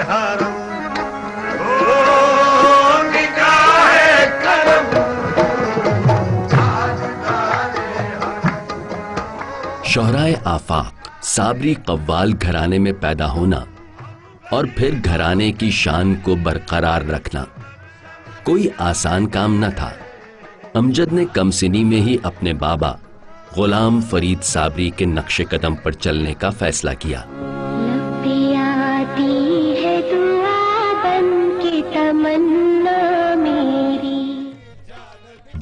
حرم نگاہ کرم شہرائے آفاق صابری قوال گھرانے میں پیدا ہونا اور پھر گھرانے کی شان کو برقرار رکھنا کوئی آسان کام نہ تھا۔ امجد نے کم سنی میں ہی اپنے بابا غلام فرید صابری کے نقش قدم پر چلنے کا فیصلہ کیا۔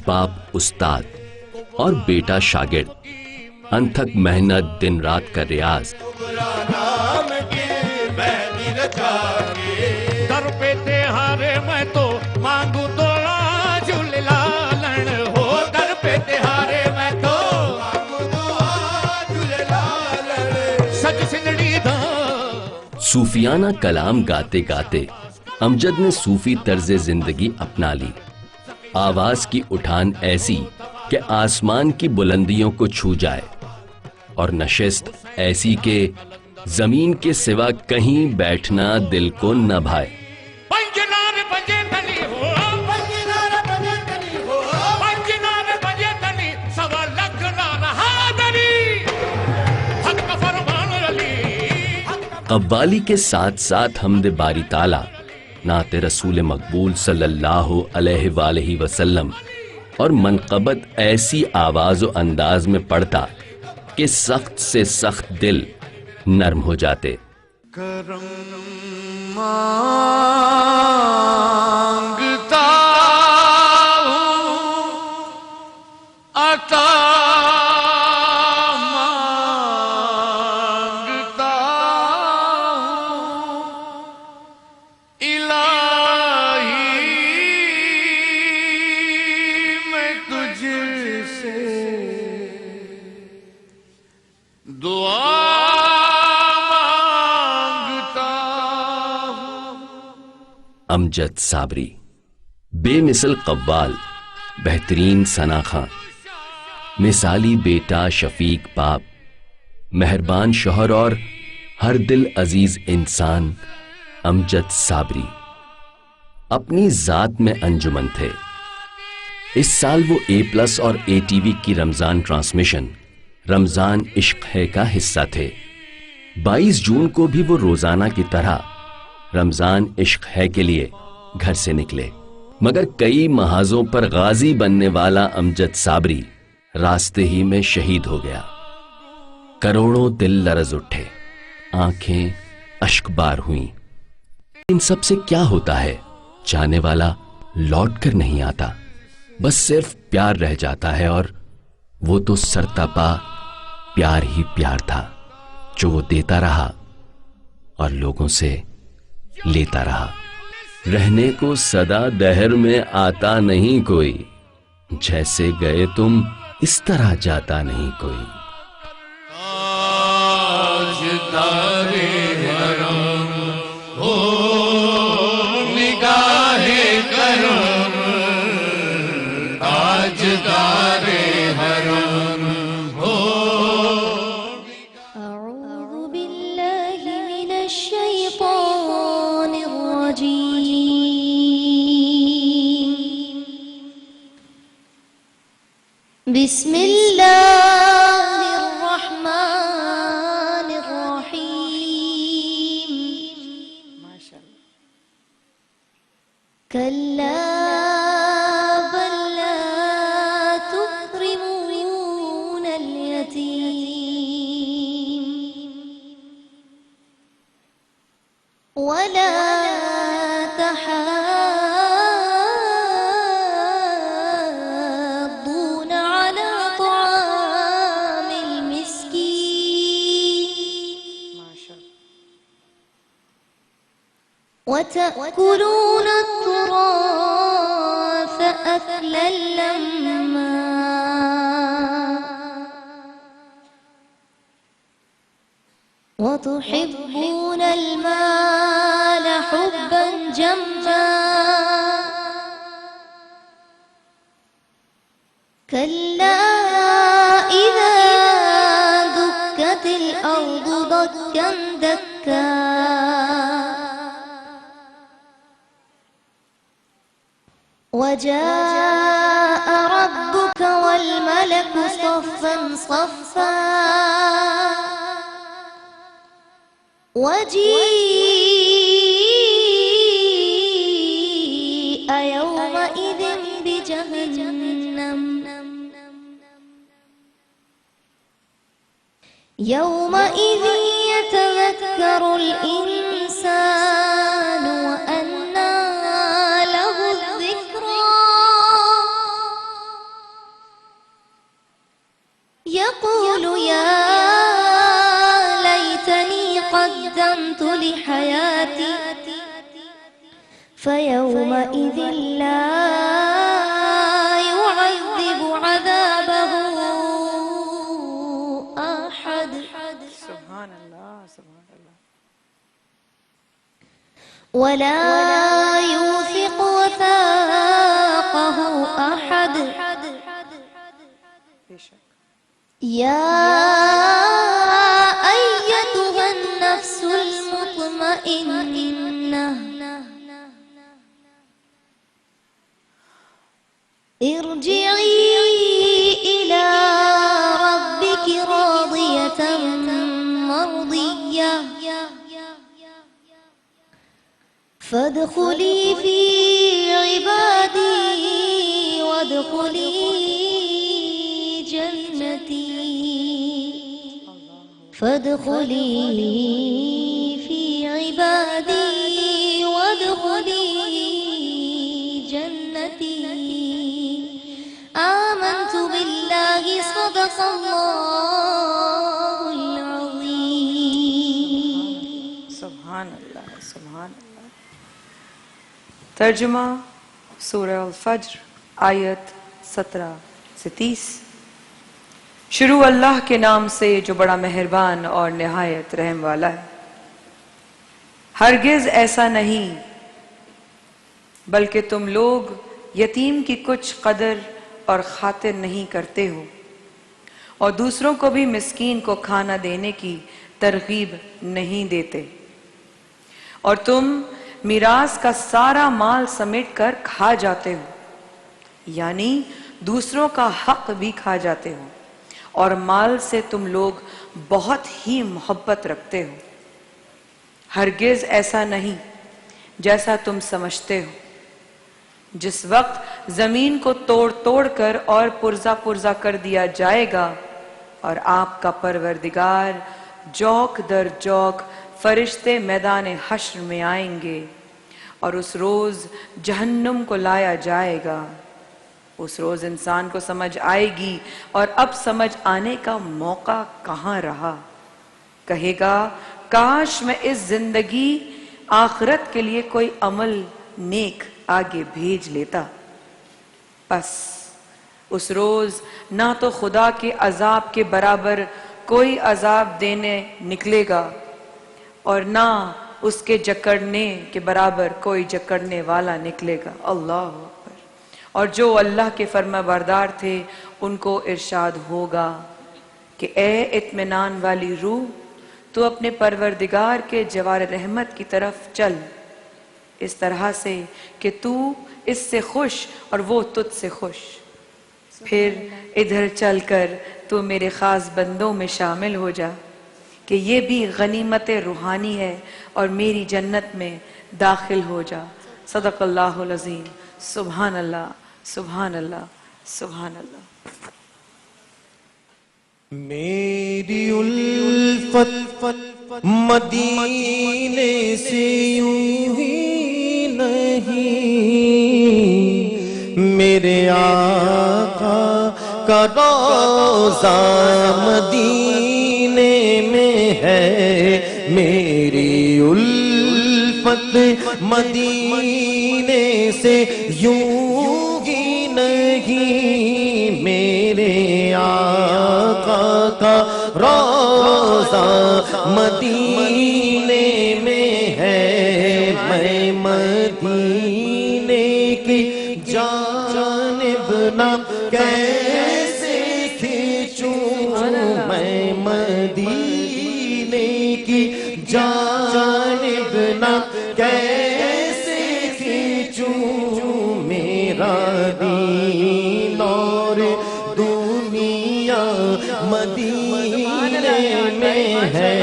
باپ استاد اور بیٹا شاگرد، انتھک محنت، دن رات کا ریاض، در پہ تہارے میں تو مانگو دعا جھولے لالن ہو، در پہ تہارے میں تو مانگو دعا جھولے لالن سج سنڑی دا۔ صوفیانہ کلام گاتے گاتے امجد نے صوفی طرز زندگی اپنا لی۔ آواز کی اٹھان ایسی کہ آسمان کی بلندیوں کو چھو جائے، اور نشست ایسی کہ زمین کے سوا کہیں بیٹھنا دل کو نہ بھائے۔ قوالی کے ساتھ ساتھ حمد باری تعالی، نعت رسول مقبول صلی اللہ علیہ وآلہ وسلم اور منقبت ایسی آواز و انداز میں پڑھتا کہ سخت سے سخت دل نرم ہو جاتے۔ کرم مانگتا ہوں، عطا مانگتا ہوں، الہی میں تجھ سے دعا امجد صابری بے مثل قوال، بہترین ثنا خاں، مثالی بیٹا، شفیق باپ، مہربان شوہر اور ہر دل عزیز انسان امجد صابری اپنی ذات میں انجمن تھے۔ اس سال وہ A+ اور ATV کی رمضان ٹرانسمیشن رمضان عشق ہے کا حصہ تھے۔ 22 جون کو بھی وہ روزانہ کی طرح رمضان عشق ہے کے لیے گھر سے نکلے، مگر کئی محاذوں پر غازی بننے والا امجد صابری راستے ہی میں شہید ہو گیا۔ کروڑوں دل لرز اٹھے، آنکھیں اشک بار ہوئیں۔ ان سب سے کیا ہوتا ہے؟ جانے والا لوٹ کر نہیں آتا، بس صرف پیار رہ جاتا ہے، اور وہ تو سرتاپا پیار ہی پیار تھا جو وہ دیتا رہا اور لوگوں سے لیتا رہا۔ رہنے کو صدا دہر میں آتا نہیں کوئی، جیسے گئے تم اس طرح جاتا نہیں کوئی۔ تاجدار حرم ہو، نگاہ کرم، تاجدار حرم ہو۔ اعوذ باللہ من الشیطان الرجیم، بسم اللہ الرحمن الرحیم، کلا بل لا تکرمون الیتیم ولا تحاضون على طعام المسكين وتأكلون التراث أكلا لما وتحبون المال حبا جما كلا إذا دكت الأرض دكا دكا وجاء ربك والملك صفا صفا وجيء يومئذ بجهنم يومئذ يتذكر الإنسان وأنى له الذكرى يقول يا ليتني قدمت لحياتي فيومئذ لا يعذب عذابه أحد سبحان اللہ سبحان اللہ. ولا يوثق وثاقه أحد. بے شک. يا أيتها النفس المطمئنة ارجعي إلى ربك راضية مرضية فادخلي في عبادي وادخلي جنتي فادخلي في عبادي وادخلي جنتي آمنت بالله صدق الله العظيم. سبحان اللہ سبحان اللہ. ترجمہ سورہ الفجر آیت 17 سے 30. شروع اللہ کے نام سے جو بڑا مہربان اور نہایت رحم والا ہے. ہرگز ایسا نہیں بلکہ تم لوگ یتیم کی کچھ قدر اور خاطر نہیں کرتے ہو اور دوسروں کو بھی مسکین کو کھانا دینے کی ترغیب نہیں دیتے اور تم میراث کا سارا مال سمیٹ کر کھا جاتے ہو یعنی دوسروں کا حق بھی کھا جاتے ہو اور مال سے تم لوگ بہت ہی محبت رکھتے ہو. ہرگز ایسا نہیں جیسا تم سمجھتے ہو. جس وقت زمین کو توڑ توڑ کر اور پرزا پرزا کر دیا جائے گا اور آپ کا پروردگار جوک در جوک فرشتے میدان حشر میں آئیں گے اور اس روز جہنم کو لایا جائے گا. اس روز انسان کو سمجھ آئے گی اور اب سمجھ آنے کا موقع کہاں رہا. کہے گا کاش میں اس زندگی آخرت کے لیے کوئی عمل نیک آگے بھیج لیتا. بس اس روز نہ تو خدا کے عذاب کے برابر کوئی عذاب دینے نکلے گا اور نہ اس کے جکڑنے کے برابر کوئی جکڑنے والا نکلے گا. اللہ اکبر. اور جو اللہ کے فرما بردار تھے ان کو ارشاد ہوگا کہ اے اطمینان والی روح تو اپنے پروردگار کے جوار رحمت کی طرف چل اس طرح سے کہ تو اس سے خوش اور وہ تجھ سے خوش. پھر ادھر چل کر تو میرے خاص بندوں میں شامل ہو جا کہ یہ بھی غنیمت روحانی ہے اور میری جنت میں داخل ہو جا. صدق اللہ العظیم. سبحان اللہ سبحان اللہ سبحان اللہ. میری الفت مدینے سے یوں ہی نہیں میرے آقا کا روضہ مدینے میں ہے. میری الفت مدینے سے یوں ہی نہیں میرے آقا کا روضہ مدینے میں ہے. میں مدینے کی جانب نہ کیسے کھینچوں میں مدینے کی جانب نہ کیسے کھینچوں میرا دین اور دنیا مدینے میں ہے،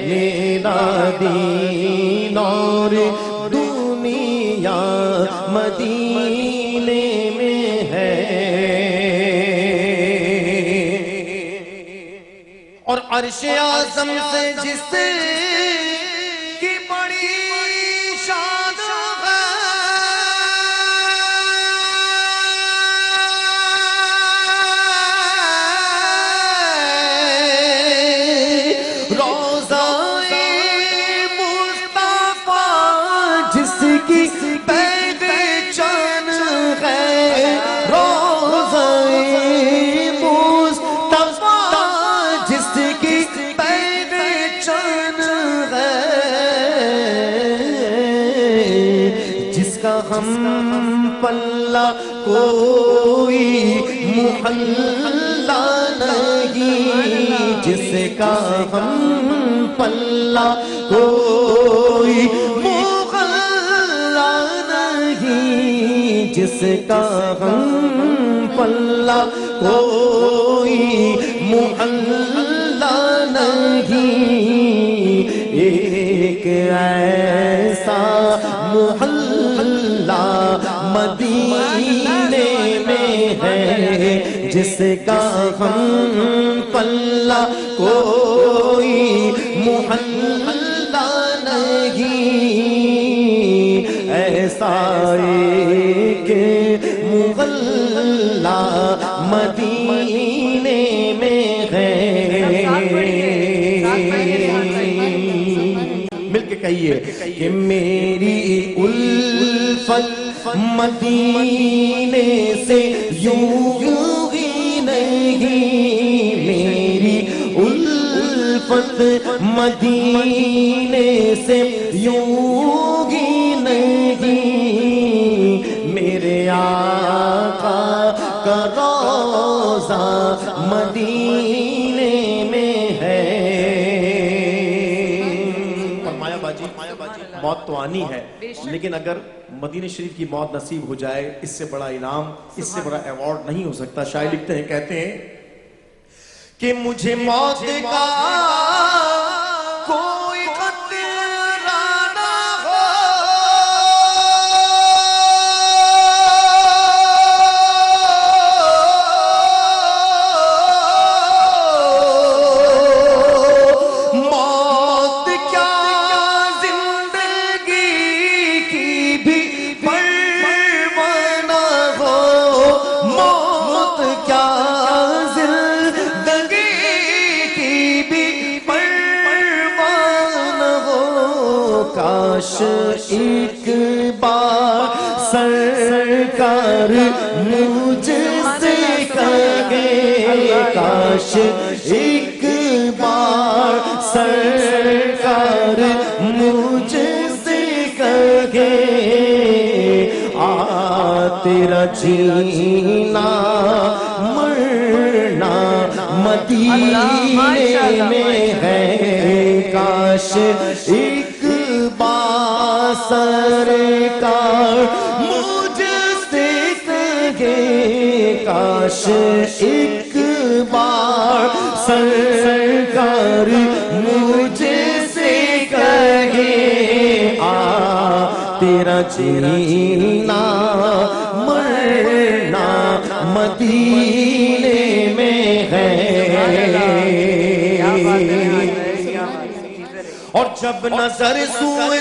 میرا دین اور دنیا مدینے میں ہے۔ اور عرش اعظم سے جس کی بڑی شان ہے، روضہ مصطفیٰ جس کی پہچان ہے، روضہ مصطفیٰ جس کی پہچان ہے، جس کا ہم پلہ کوئی محلہ نہیں، جس کا ہم پلہ کوئی محلہ نہیں، جس کا ہم پلہ کوئی محلہ نہیں، ایک ایسا محلہ مدینے میں ہے، جس کا ہم پلہ کوئی محلہ نہیں، ایسا ایک محلہ مدینے میں ہے۔ مل کے کہیے کہ میری الفت مدینے سے یوں ہی نہیں، میری الفت مدینے سے یوں ہی نہیں، میرے آقا کا روضہ مدینے میں ہے۔ فرمایا باجی موت تو آنی ہے، لیکن اگر مدینہ شریف کی موت نصیب ہو جائے، اس سے بڑا انعام، اس سے بڑا ایوارڈ نہیں ہو سکتا۔ شاعر لکھتے ہیں، کہتے ہیں کہ مجھے موت کا کوئی خطرہ نہ ہو، موت کیا زندگی کی بھی پرواہ نہ ہو، موت کیا زندگی کی بھی پرواہ نہ ہو، کاش ایک بار سرکار مجھ سے کہے، کاش ایک بار سرکار مجھ سے کہے، آ تیرا جینا مرنا مدینے میں ہے، کاش ایک بار سرکار مجھ سے کہے، کاش ایک بار سرکار مجھ سے کہے، آ تیرا جینا مرنا مدینے میں ہے۔ اور جب نظر سوئے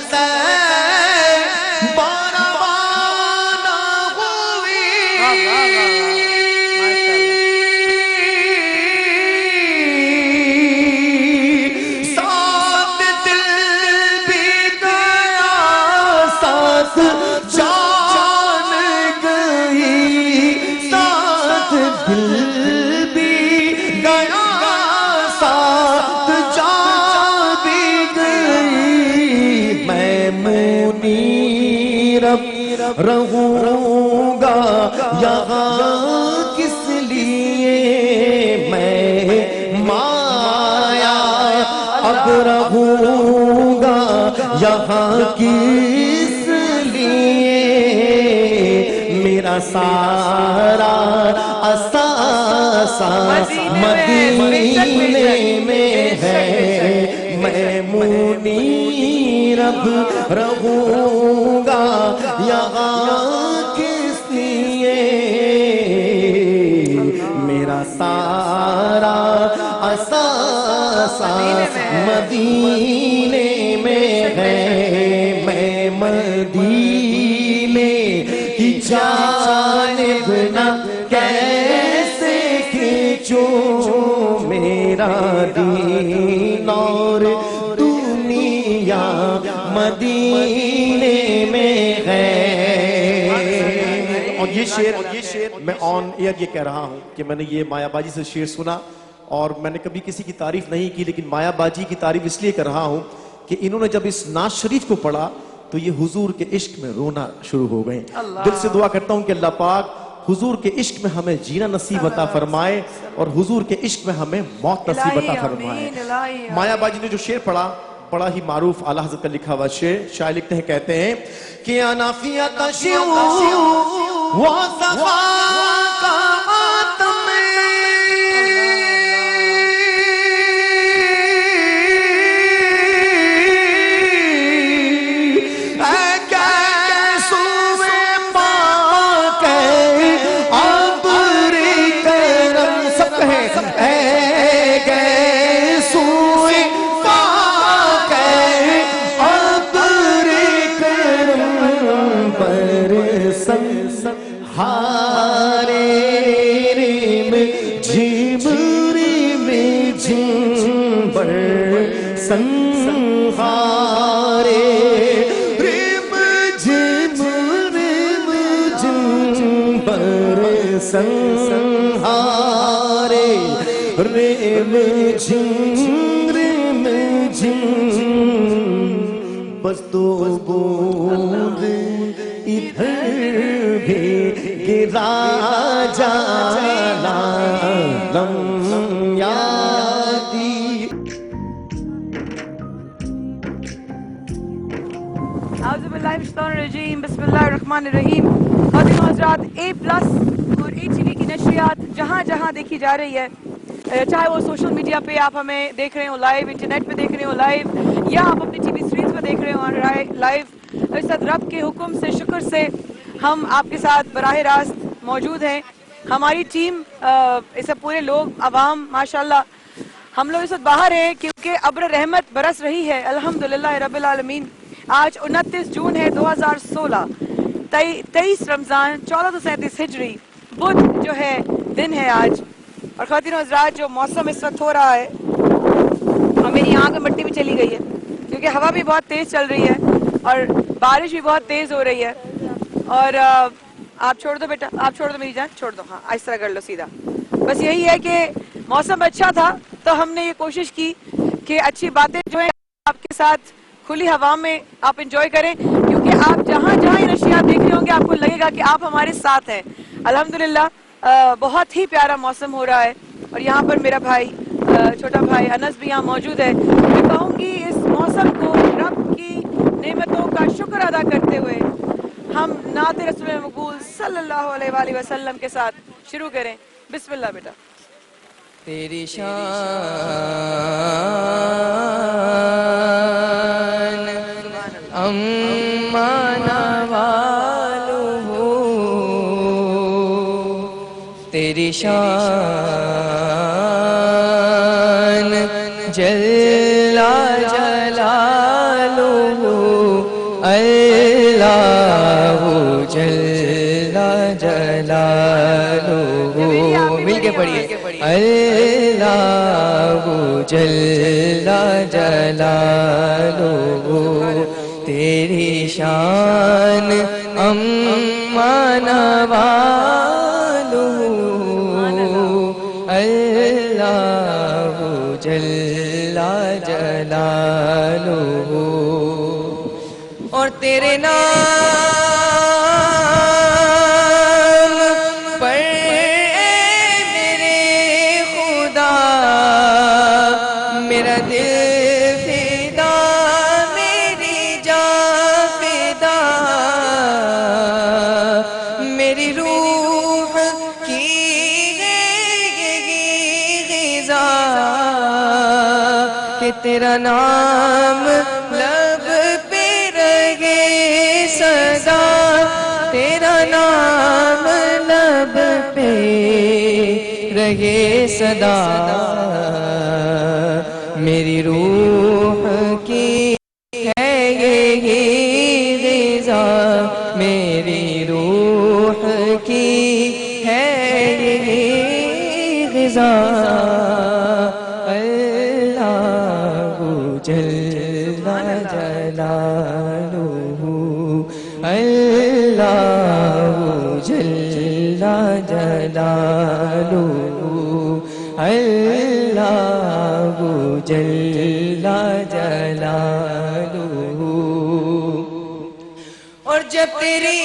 بارہوانا ہوئی، ساتھ دل بھی گیا، ساتھ جان گئی، ساتھ دل بھی گیا، ساتھ جان بھی گئی، میں منیر رہوں گا یہاں کس لیے، میں مایا اب رہوں گا یہاں کس لیے، میرا میرا سارا اثاثہ مدینے میں ہے میں منیر اب رہوں گا یہاں کس لیے میرا سارا اثاثہ مدینے میں ہے میں مدینے کی جانب نہ کیسے کھینچوں میرا دین اور دنیا مدینے میں ہے. اور یہ شعر میں آن ایئر یہ کہہ رہا ہوں کہ میں نے یہ مایا باجی سے شعر سنا اور میں نے کبھی کسی کی تعریف نہیں کی، لیکن مایا باجی کی تعریف اس لیے کر رہا ہوں کہ انہوں نے جب اس نعت شریف کو پڑھا تو یہ حضور کے عشق میں رونا شروع ہو گئے. دل سے دعا کرتا ہوں کہ اللہ پاک حضور کے عشق میں ہمیں جینا نصیب عطا فرمائے اور حضور کے عشق میں ہمیں موت نصیب عطا فرمائے. مایا باجی نے جو شعر پڑھا بڑا ہی معروف اعلیٰ حضرت کا لکھا ہوا شعر، شاعر لکھتے ہیں کہتے ہیں کہ انا فی تشیع و صفا کا ماتم سنہارے ریم جھن بس تو بوند ادھر بھی گرا جانا لم یادی. اعوذ باللہ من الشیطان الرجیم بسم اللہ الرحمن الرحیم. خاتون حضرات A+ اور ATV کی نشریات جہاں جہاں دیکھی جا رہی ہے، چاہے وہ سوشل میڈیا پہ آپ ہمیں دیکھ رہے ہوں لائیو، انٹرنیٹ پہ دیکھ رہے ہوں لائیو، یا آپ اپنی ٹی وی اسکرینز پہ دیکھ رہے ہوں لائیو، اس وقت رب کے حکم سے شکر سے ہم آپ کے ساتھ براہ راست موجود ہیں. ہماری ٹیم اس پورے لوگ عوام ماشاءاللہ ہم لوگ اس وقت باہر ہیں کیونکہ ابر رحمت برس رہی ہے الحمدللہ رب العالمین. آج 29 جون ہے 2016، 23 رمضان 1437 ہجری، بدھ جو ہے دن ہے آج. اور خواتین و حضرات جو موسم اس وقت ہو رہا ہے اور میری آنکھ مٹی میں چلی گئی ہے کیونکہ ہوا بھی بہت تیز چل رہی ہے اور بارش بھی بہت تیز ہو رہی ہے. اور آپ چھوڑ دو بیٹا، آپ چھوڑ دو میری جان، چھوڑ دو، ہاں اس طرح کر لو سیدھا. بس یہی ہے کہ موسم اچھا تھا تو ہم نے یہ کوشش کی کہ اچھی باتیں جو ہیں آپ کے ساتھ کھلی ہوا میں آپ انجوائے کریں، کیونکہ آپ جہاں جہاں یہ نشریات دیکھ رہے ہوں گے آپ کو لگے گا کہ آپ ہمارے ساتھ ہیں. الحمدللہ بہت ہی پیارا موسم ہو رہا ہے اور یہاں پر میرا بھائی چھوٹا بھائی انس بھی یہاں موجود ہے. میں کہوں گی اس موسم کو رب کی نعمتوں کا شکر ادا کرتے ہوئے ہم نعت رسول مقبول صلی اللہ علیہ وآلہ وسلم کے ساتھ شروع کریں. بسم اللہ بیٹا. تیری شان امانا والو ہو، تیری شان جلا جلالو ہو، اللہ جلا جلالو ہو. مل کے پڑھیے اللہ جلا جلالو، تیری شان امانا والو، اللہ جلا جلالو. اور تیرے نام پر میرے خدا میرا دل فدا، میری جان فدا، میری روح تیرا نام لب پہ رہے سدا، تیرا نام لب پہ رہے صدا، میری روح کی ہے یہی غذا، میری روح کی ہے یہی غذا، اللہ جل جلالہ، اللہ جل جلالہ، اللہ جل جلالہ. اور جب تیری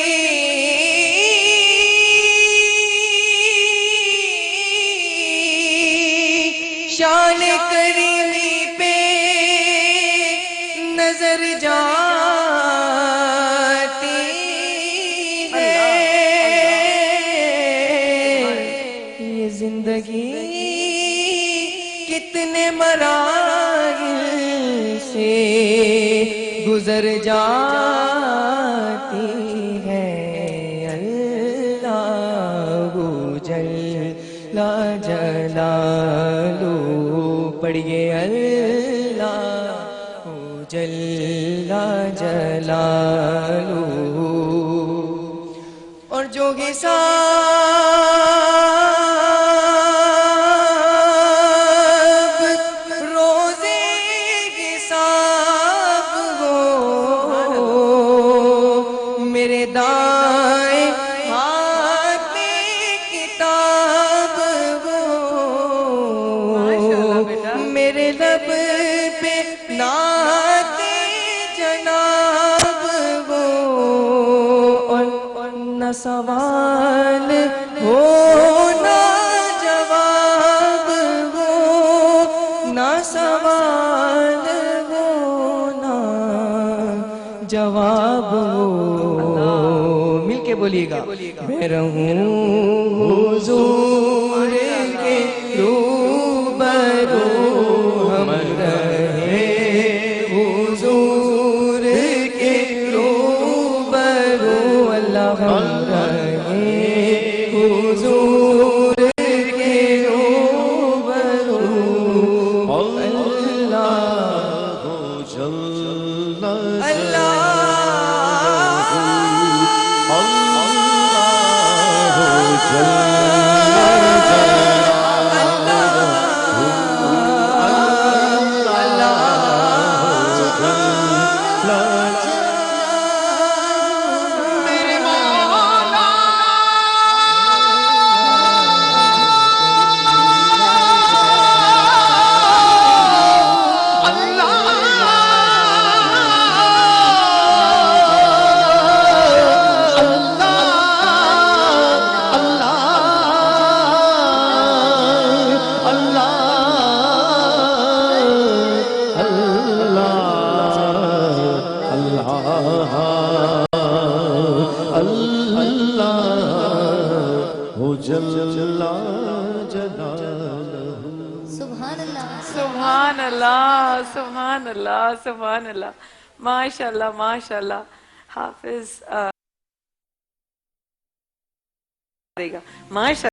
شان کریمی پہ نظر جاتی ہے، یہ زندگی کتنے مراحل سے گزر جاتی ہے، اللہ جل جلالہ. پڑھیے اللہ جل جلالہ. اور جو حساب روزے حساب ہو، میرے دائیں ہاتھ میں کتاب ہو، میرے لب پہ نعت جناب ہو، اور نہ سوال ہو نہ جواب ہو، نہ سوال ہو نہ جواب ہو. مل کے بولیے گا، میں رہوں حضور کے روبرو، ہم رہے حضور کے روبرو، اللہ ہم رہے حضور کے روبرو، اللہ جل اللہ سبحان اللہ. سبحان اللہ، سبحان اللہ، سبحان اللہ. ماشاء اللہ، ماشاء اللہ. حافظ ماشاء